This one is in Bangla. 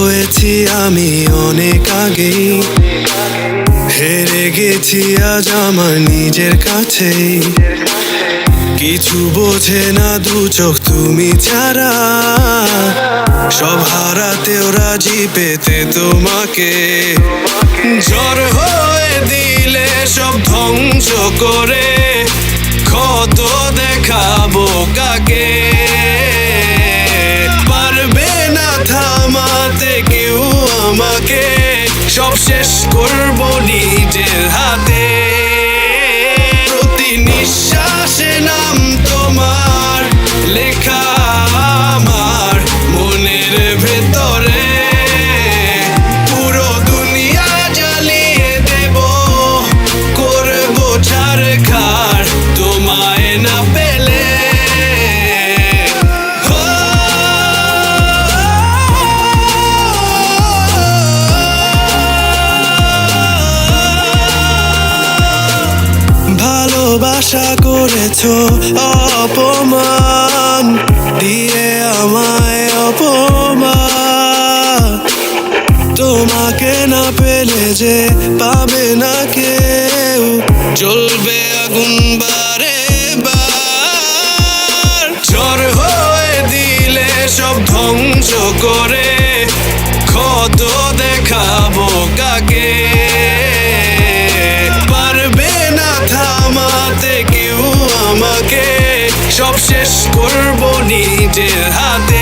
হয়েছি আমি অনেক আগেই, হেরে গেছি আজ আমার নিজের কাছেই। কিছু বোঝে না দু চোখ তুমি ছাড়া, সব হারাতেও রাজি পেতে তোমাকে। ঝড় হয়ে দিলে সব ধ্বংস করে, ক্ষত দেখাবো কাকে? পারবে না থামাতে কেউ আমাকে, সব শেষ করবো নিজের হাতে। প্রতি নিঃশ্বাসে নাম তোমার লেখা আমার মনের ভেতরে। পুরো দুনিয়া জ্বালিয়ে দেব, করবো ছারখার তোমায় না পেলে। ভালোবাসা করেছো অপমান দিয়ে আমায় অপমান। তোমাকে না পেলে যে পাবে না কেউ, জ্বলবে আগুন বারে বার। ঝড় হয়ে দিলে সব ধ্বংস করে, ক্ষত দেখাবো কাকে? পারবে না থামাতে কেউ আমাকে, সব শেষ করবো নিজের হাতে।